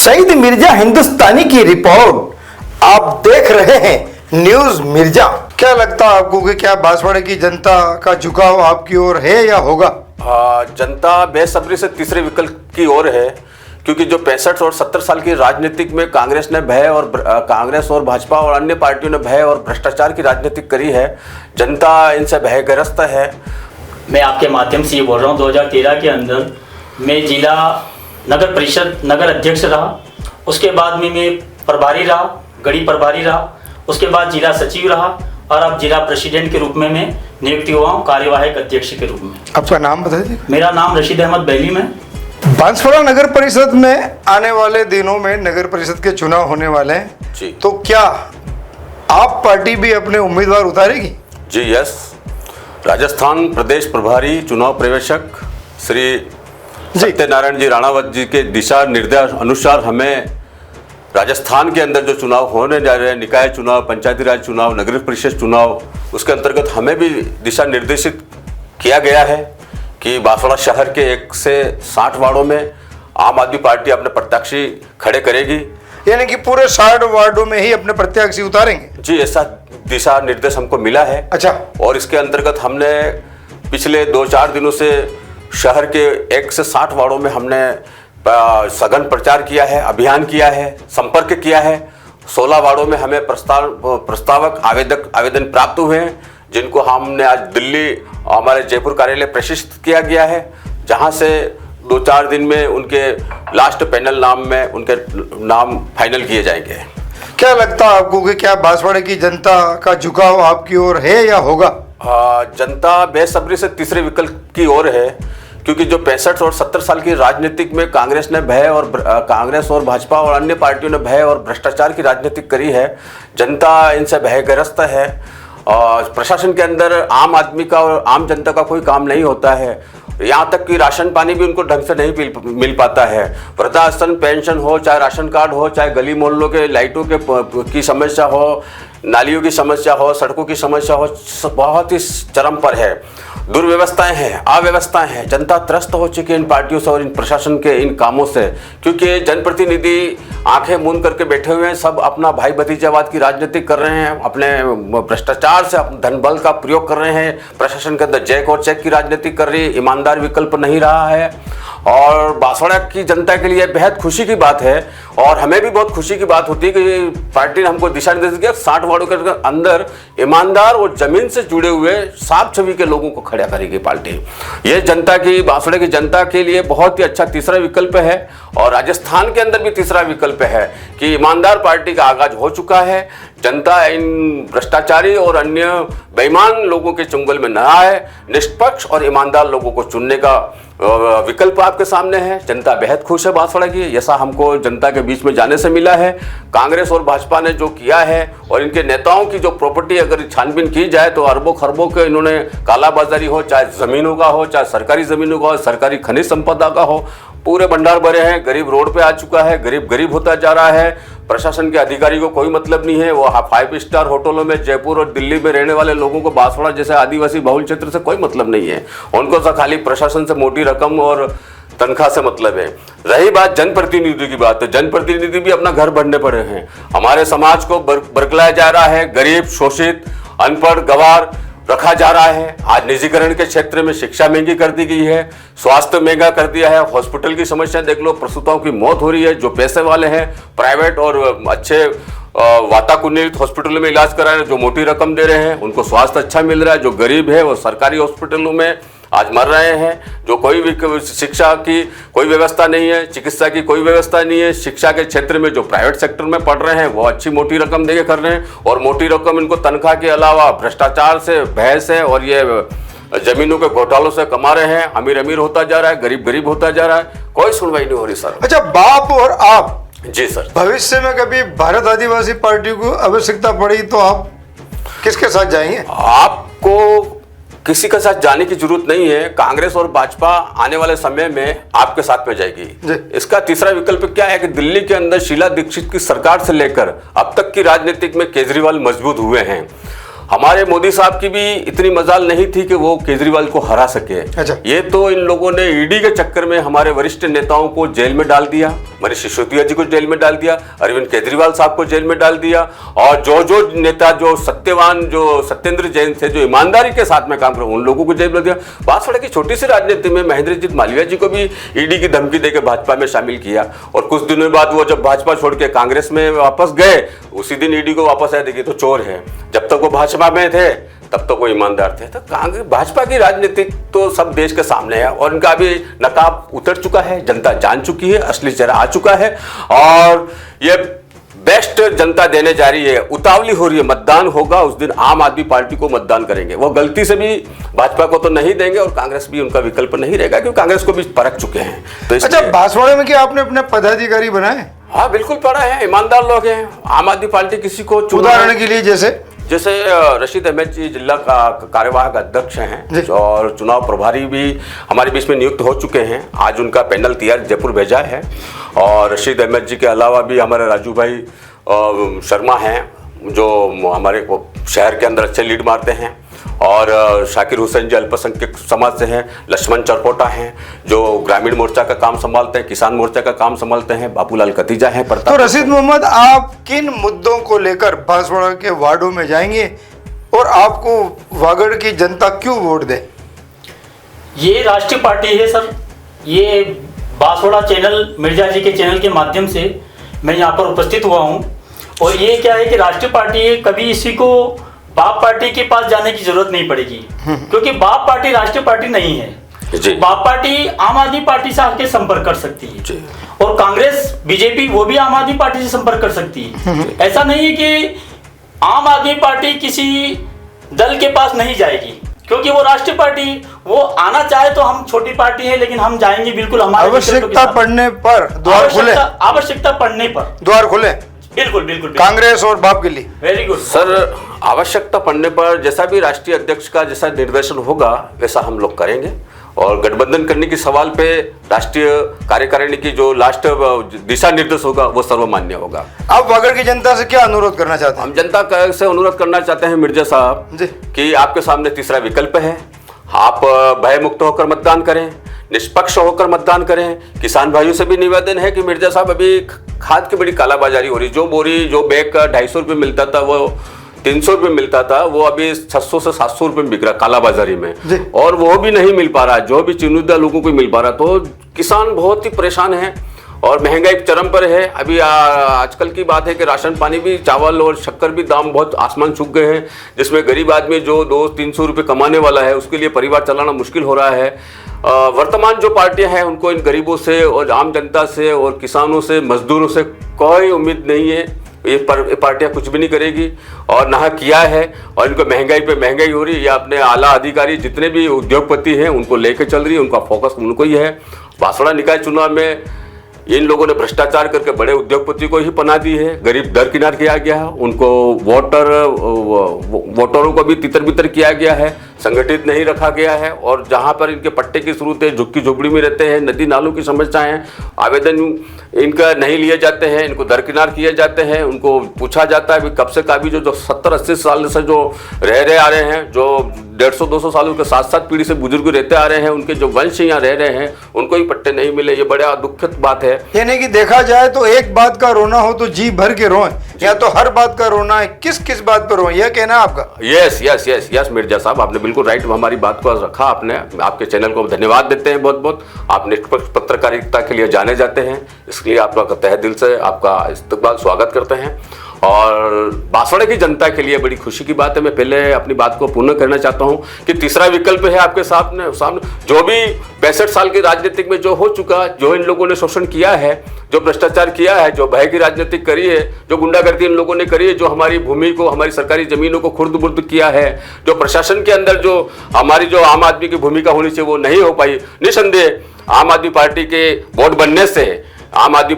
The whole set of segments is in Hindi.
सईद मिर्जा हिंदुस्तानी की रिपोर्ट आप देख रहे हैं न्यूज मिर्जा। क्या लगता है आपको कि क्या बांसवाड़े की जनता का झुकाव आपकी ओर है या होगा? जनता बेसब्री से तीसरे विकल्प की ओर है, क्योंकि जो 65 और 70 साल की राजनीतिक में कांग्रेस ने भय और कांग्रेस और भाजपा और अन्य पार्टियों ने भय और भ्रष्टाचार की राजनीति करी है। जनता इनसे भयग्रस्त है। मैं आपके माध्यम से ये बोल रहा हूँ, 2013 के अंदर मैं जिला नगर परिषद नगर अध्यक्ष रहा, उसके बाद में मैं प्रभारी रहा, गढ़ी प्रभारी रहा, उसके बाद जिला सचिव रहा और अब जिला प्रेसिडेंट के रूप में मैं नियुक्त हुआ हूँ, कार्यवाहक अध्यक्ष के रूप में। आपका नाम बताइए। मेरा नाम रशीद अहमद बैली में। बांसवाड़ा नगर परिषद में आने वाले दिनों में नगर परिषद के चुनाव होने वाले हैं जी। तो क्या आप पार्टी भी अपने उम्मीदवार उतारेगी? जी यस। राजस्थान प्रदेश प्रभारी चुनाव पर्यवेक्षक श्री सत्यनारायण जी राणावत जी के दिशा निर्देश अनुसार हमें राजस्थान के अंदर जो चुनाव होने जा रहे हैं, निकाय चुनाव, पंचायती राज चुनाव, नगर परिषद चुनाव, उसके अंतर्गत हमें भी दिशा निर्देशित किया गया है कि बांसवाड़ा शहर के 1 से 60 वार्डों में आम आदमी पार्टी अपने प्रत्याशी खड़े करेगी। यानी कि पूरे 60 वार्डों में ही अपने प्रत्याशी उतारेंगे? जी, ऐसा दिशा निर्देश हमको मिला है। अच्छा। और इसके अंतर्गत हमने पिछले 2-4 दिनों से शहर के 1 से 60 वार्डों में हमने सघन प्रचार किया है, अभियान किया है, संपर्क किया है। 16 वार्डों में हमें प्रस्तावक आवेदन प्राप्त हुए हैं, जिनको हमने आज दिल्ली हमारे जयपुर कार्यालय प्रेषित किया गया है, जहां से 2-4 दिन में उनके लास्ट पैनल नाम में उनके नाम फाइनल किए जाएंगे। क्या लगता है आपको कि क्या बांसवाड़े की जनता का झुकाव आपकी ओर है या होगा? जनता बेसब्री से तीसरे विकल्प की ओर है, क्योंकि जो 65 और 70 साल की राजनीतिक में कांग्रेस ने भय और कांग्रेस और भाजपा और अन्य पार्टियों ने भय और भ्रष्टाचार की राजनीति करी है। जनता इनसे भयग्रस्त है। और प्रशासन के अंदर आम आदमी का और आम जनता का कोई काम नहीं होता है। यहाँ तक कि राशन पानी भी उनको ढंग से नहीं मिल पाता है। वृद्धाश्रम पेंशन हो, चाहे राशन कार्ड हो, चाहे गली मोहल्लों के लाइटों के की समस्या हो, नालियों की समस्या हो, सड़कों की समस्या हो, बहुत ही चरम पर है। दुर्व्यवस्थाएं हैं, अव्यवस्थाएं हैं। जनता त्रस्त हो चुकी है इन पार्टियों से और इन प्रशासन के इन कामों से, क्योंकि जनप्रतिनिधि आंखें मूंद करके बैठे हुए हैं। सब अपना भाई भतीजावाद की राजनीति कर रहे हैं, अपने भ्रष्टाचार से धन बल का प्रयोग कर रहे हैं। प्रशासन के अंदर जैक और चेक की राजनीति कर रही है, ईमानदार विकल्प नहीं रहा है। और बांसवाड़ा की जनता के लिए बेहद खुशी की बात है और हमें भी बहुत खुशी की बात होती है कि पार्टी ने हमको दिशा निर्देश दिया 60 वार्डों के अंदर ईमानदार और जमीन से जुड़े हुए साफ छवि के लोगों को खड़ा करेगी पार्टी। ये जनता की, बांसवाड़ा की जनता के लिए बहुत ही अच्छा तीसरा विकल्प है। और राजस्थान के अंदर भी तीसरा विकल्प है कि ईमानदार पार्टी का आगाज हो चुका है। जनता इन भ्रष्टाचारी और अन्य बेईमान लोगों के चुंगल में न आए, निष्पक्ष और ईमानदार लोगों को चुनने का विकल्प आपके सामने है। जनता बेहद खुश है बांसवाड़ा की। ऐसा हमको जनता के बीच में जाने से मिला है। कांग्रेस और भाजपा ने जो किया है और इनके नेताओं की जो प्रॉपर्टी अगर छानबीन की जाए तो अरबों खरबों के इन्होंने कालाबाजारी हो, चाहे जमीनों का हो, चाहे सरकारी जमीनों का हो, सरकारी खनिज संपदा का हो, पूरे भंडार भरे हैं। गरीब रोड पे आ चुका है, गरीब होता जा रहा है। प्रशासन के अधिकारी को कोई मतलब नहीं है। वो 5 स्टार होटलों में जयपुर और दिल्ली में रहने वाले लोगों को बांसवाड़ा जैसे आदिवासी बहुल क्षेत्र से कोई मतलब नहीं है। उनको तो खाली प्रशासन से मोटी रकम और तनख्वाह से मतलब है। रही बात जनप्रतिनिधि की बात, तो जनप्रतिनिधि भी अपना घर भरने पड़े हैं। हमारे समाज को बरगलाया जा रहा है, गरीब, शोषित, अनपढ़, गंवार रखा जा रहा है। आज निजीकरण के क्षेत्र में शिक्षा महंगी कर दी गई है, स्वास्थ्य महंगा कर दिया है। हॉस्पिटल की समस्या देख लो, प्रसूताओं की मौत हो रही है। जो पैसे वाले हैं प्राइवेट और अच्छे वातानुकूलित हॉस्पिटलों में इलाज करा रहे हैं, जो मोटी रकम दे रहे हैं, उनको स्वास्थ्य अच्छा मिल रहा है। जो गरीब है वो सरकारी हॉस्पिटलों में आज मर रहे हैं। जो कोई भी शिक्षा की कोई व्यवस्था नहीं है, चिकित्सा की कोई व्यवस्था नहीं है। शिक्षा के क्षेत्र में जो प्राइवेट सेक्टर में पढ़ रहे हैं वो अच्छी मोटी रकम देके कर रहे हैं और मोटी रकम इनको तनख्वाह के अलावा भ्रष्टाचार से, भय से और ये जमीनों के घोटालों से कमा रहे हैं। अमीर होता जा रहा है, गरीब होता जा रहा है। कोई सुनवाई नहीं हो रही सर। अच्छा, बाप और आप जी सर, भविष्य में कभी भारत आदिवासी पार्टी को आवश्यकता पड़ी तो आप किसके साथ जाएंगे? आपको किसी के साथ जाने की जरूरत नहीं है। कांग्रेस और भाजपा आने वाले समय में आपके साथ में जाएगी। इसका तीसरा विकल्प क्या है कि दिल्ली के अंदर शीला दीक्षित की सरकार से लेकर अब तक की राजनीतिक में केजरीवाल मजबूत हुए हैं हमारे मोदी साहब की भी इतनी मजाल नहीं थी कि वो केजरीवाल को हरा सके। अच्छा। ये तो इन लोगों ने ईडी के चक्कर में हमारे वरिष्ठ नेताओं को जेल में डाल दिया, मनीष सिसोदिया जी को जेल में डाल दिया, अरविंद केजरीवाल साहब को जेल में डाल दिया, और जो नेता जो सत्यवान, जो सत्येंद्र जैन थे, जो ईमानदारी के साथ में काम कर, उन लोगों को जेल में दिया। बांसवाड़ा की छोटी सी राजनीति में महेंद्रजीत मालवीय जी को भी ईडी की धमकी देकर भाजपा में शामिल किया, और कुछ दिनों बाद वो जब भाजपा छोड़ के कांग्रेस में वापस गए, उसी दिन ईडी को वापस आया, देखिए तो चोर है। जब तक वो भाजपा में थे तब तो वो ईमानदार थे। तो कांग्रेस भाजपा की राजनीति तो सब देश के सामने है, और इनका भी नकाब उतर चुका है, जनता जान चुकी है, असली चेहरा आ चुका है, और ये बेस्ट जनता देने जा रही है। उतावली हो रही है, मतदान होगा उस दिन आम आदमी पार्टी को मतदान करेंगे, वो गलती से भी भाजपा को तो नहीं देंगे, और कांग्रेस भी उनका विकल्प नहीं रहेगा, क्योंकि कांग्रेस को भी परख चुके हैं। तो अच्छा, बांसवाड़ा में क्या आपने अपने पदाधिकारी बनाए? हाँ बिल्कुल पड़ा है, ईमानदार लोग हैं। आम आदमी पार्टी किसी को उदाहरण के लिए जैसे रशीद अहमद जी जिला का कार्यवाहक अध्यक्ष हैं, और चुनाव प्रभारी भी हमारे बीच में नियुक्त हो चुके हैं। आज उनका पैनल तैयार जयपुर भेजा है, और रशीद अहमद जी के अलावा भी हमारे राजू भाई शर्मा हैं, जो हमारे शहर के अंदर अच्छे लीड मारते हैं, और शाकिर हुसैन जी अल्पसंख्यक समाज से हैं, लक्ष्मण चरपोटा हैं जो ग्रामीण मोर्चा का काम संभालते हैं, किसान मोर्चा का काम संभालते हैं, बाबूलाल कतीजा हैं। तो रशीद मोहम्मद, आप किन मुद्दों को लेकर बांसवाड़ा के वार्डों में जाएंगे, और आपको वागड़ की जनता क्यों वोट दे? ये राष्ट्रीय पार्टी है सर, ये बांसवाड़ा चैनल, मिर्जा जी के चैनल के माध्यम से मैं यहाँ पर उपस्थित हुआ हूँ, और ये क्या है कि राष्ट्रीय पार्टी है, कभी इसी को बाप पार्टी के पास जाने की जरूरत नहीं पड़ेगी, क्योंकि बाप पार्टी राष्ट्रीय पार्टी नहीं है। बाप पार्टी आम आदमी पार्टी से आके संपर्क कर सकती है, और कांग्रेस बीजेपी वो भी आम आदमी पार्टी से संपर्क कर सकती है। ऐसा नहीं है कि आम आदमी पार्टी किसी दल के पास नहीं जाएगी, क्योंकि वो राष्ट्रीय पार्टी, वो आना चाहे तो हम छोटी पार्टी है, लेकिन हम जाएंगे बिल्कुल हमारे आवश्यकता पड़ने पर द्वार खुले, आवश्यकता पड़ने पर द्वार खुले, बिल्कुल बिल्कुल। कांग्रेस और बाप के लिए वेरी गुड सर। आवश्यकता पड़ने पर जैसा भी राष्ट्रीय अध्यक्ष का जैसा निर्देशन होगा वैसा हम लोग करेंगे, और गठबंधन करने की सवाल पे राष्ट्रीय कार्यकारिणी की जो लास्ट दिशा निर्देश होगा वो सर्वमान्य होगा। आप वागड़ की जनता से क्या अनुरोध करना चाहते हैं? हम जनता से अनुरोध करना चाहते हैं मिर्जा साहब कि आपके सामने तीसरा विकल्प है, आप भय मुक्त होकर मतदान करें, निष्पक्ष होकर मतदान करें। किसान भाइयों से भी निवेदन है कि मिर्जा साहब, अभी खाद की बड़ी कालाबाजारी हो रही, जो बोरी जो बैग का 250 रुपये मिलता था वो 300 रुपये मिलता था, वो अभी 600 से 700 रुपये में बिक रहा कालाबाजारी में, और वो भी नहीं मिल पा रहा, जो भी चुनिंदा लोगों को मिल पा रहा। तो किसान बहुत ही परेशान है, और महंगाई चरम पर है। अभी आजकल की बात है कि राशन पानी भी, चावल और शक्कर भी दाम बहुत आसमान छू गए हैं, जिसमें गरीब आदमी जो 200-300 रुपये कमाने वाला है उसके लिए परिवार चलाना मुश्किल हो रहा है। वर्तमान जो पार्टियां हैं उनको इन गरीबों से और आम जनता से और किसानों से, मजदूरों से कोई उम्मीद नहीं है। ये पार्टियां कुछ भी नहीं करेगी, और ना किया है, और इनको महंगाई पे महंगाई हो रही है। या अपने आला अधिकारी जितने भी उद्योगपति हैं उनको लेकर चल रही है, उनका फोकस उनको ही है। बांसवाड़ा निकाय चुनाव में इन लोगों ने भ्रष्टाचार करके बड़े उद्योगपति को ही पना दी है, गरीब दरकिनार किया गया है, उनको वोटरों को भी तितर बितर किया गया है, संगठित नहीं रखा गया है, और जहां पर इनके पट्टे की जरूरत है, झुग्गी झोपड़ी में रहते हैं, नदी नालों की समस्याएं हैं, आवेदन इनका नहीं लिए जाते हैं, इनको दरकिनार किए जाते हैं, उनको पूछा जाता है कब से काबी जो 70-80 साल से जो रह आ रहे हैं, जो 150-200 सालों के साथ साथ पीढ़ी से बुजुर्ग रहते आ रहे हैं, उनके जो वंश यहाँ रह रहे हैं उनको ही पट्टे नहीं मिले। ये बड़ा दुखद बात है। यानी कि देखा जाए तो एक बात का रोना हो तो जी भर के रोएं, या तो हर बात का रोना है, किस किस बात पर रोएं, यह कहना है आपका? यस मिर्जा साहब, आपने बिल्कुल राइट हमारी बात को रखा। आपने, आपके चैनल को धन्यवाद देते हैं बहुत बहुत। आप निष्पक्ष पत्रकारिता के लिए जाने जाते हैं, इसलिए आपका तहे दिल से आपका इस्तकबाल स्वागत करते हैं। और बांसवाड़ा की जनता के लिए बड़ी खुशी की बात है। मैं पहले अपनी बात को पूर्ण करना चाहता हूं कि तीसरा विकल्प है आपके सामने। जो भी 65 साल की राजनीतिक में जो हो चुका, जो इन लोगों ने शोषण किया है, जो भ्रष्टाचार किया है, जो भय की राजनीति करी है, जो गुंडागर्दी इन लोगों ने करी है, जो हमारी भूमि को, हमारी सरकारी जमीनों को खुर्द बुर्द किया है, जो प्रशासन के अंदर जो हमारी जो आम आदमी की भूमिका होनी चाहिए वो नहीं हो पाई। निसंदेह आम आदमी पार्टी के वोट बनने से आम आदमी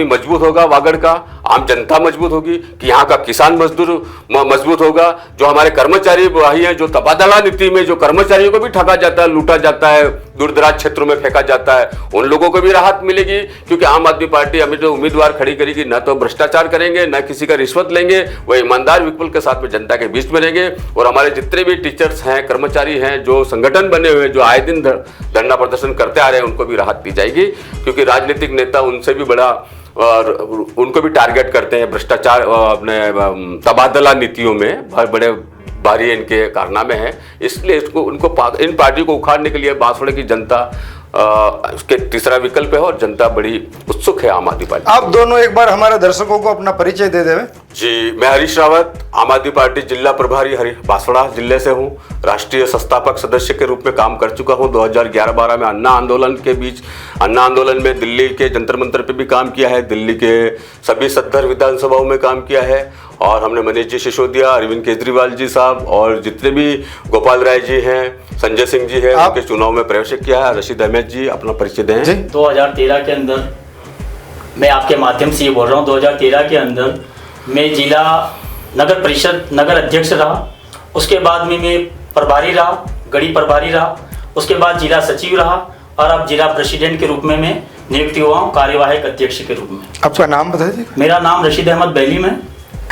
मजबूत होगा वागड़ का। आम जनता मजबूत होगी, कि यहाँ का किसान मजदूर मजबूत होगा, जो हमारे कर्मचारी भाई हैं, जो तबादला नीति में जो कर्मचारियों को भी ठगा जाता है, लूटा जाता है, दूर दराज क्षेत्रों में फेंका जाता है, उन लोगों को भी राहत मिलेगी। क्योंकि आम आदमी पार्टी हमें जो उम्मीदवार खड़ी करेगी, न तो भ्रष्टाचार करेंगे, न किसी का रिश्वत लेंगे, वो ईमानदार विकल्प के साथ में जनता के बीच में रहेंगे। और हमारे जितने भी टीचर्स हैं, कर्मचारी हैं, जो संगठन बने हुए हैं, जो आए दिन धरना प्रदर्शन करते आ रहे हैं, उनको भी राहत दी जाएगी। क्योंकि राजनीतिक नेता उनसे भी बड़ा और उनको भी टारगेट करते हैं भ्रष्टाचार, अपने तबादला नीतियों में बड़े भारी इनके कारनामे हैं। इसलिए इन पार्टियों को उखाड़ने के लिए बांसवाड़ा की जनता उसके तीसरा विकल्प है और जनता बड़ी उत्सुक है आम आदमी पार्टी। आप दोनों एक बार हमारे दर्शकों को अपना परिचय दे देवे। जी, मैं हरीश रावत, आम आदमी पार्टी जिला प्रभारी बांसवाड़ा जिले से हूँ। राष्ट्रीय संस्थापक सदस्य के रूप में काम कर चुका हूँ। 2011-12 में अन्ना आंदोलन में दिल्ली के जंतर मंतर पे भी काम किया है, दिल्ली के सभी 70 विधानसभाओं में काम किया है। और हमने मनीष जी सिसोदिया, अरविंद केजरीवाल जी साहब और जितने भी गोपाल राय जी हैं, संजय सिंह जी हैं, उनके चुनाव में प्रवेश किया है। रशीद अहमद जी, अपना परिचय दें। 2013 के अंदर मैं आपके माध्यम से ये बोल रहा हूँ, 2013 के अंदर मैं जिला नगर परिषद नगर अध्यक्ष रहा। उसके बाद में मैं प्रभारी रहा, गढ़ी प्रभारी रहा। उसके बाद जिला सचिव रहा और अब जिला प्रेसिडेंट के रूप में मैं नियुक्त हुआ हूँ, कार्यवाहक अध्यक्ष के रूप में। आपका नाम बताइए। मेरा नाम रशीद अहमद बैली में।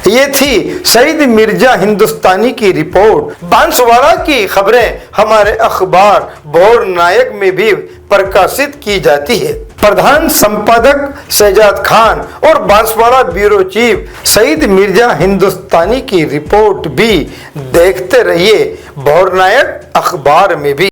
ये थी सईद मिर्जा हिंदुस्तानी की रिपोर्ट। बांसवाड़ा की खबरें हमारे अखबार भोर नायक में भी प्रकाशित की जाती है। प्रधान संपादक शहजाद खान और बांसवाड़ा ब्यूरो चीफ सईद मिर्जा हिंदुस्तानी की रिपोर्ट भी देखते रहिए भोर नायक अखबार में भी।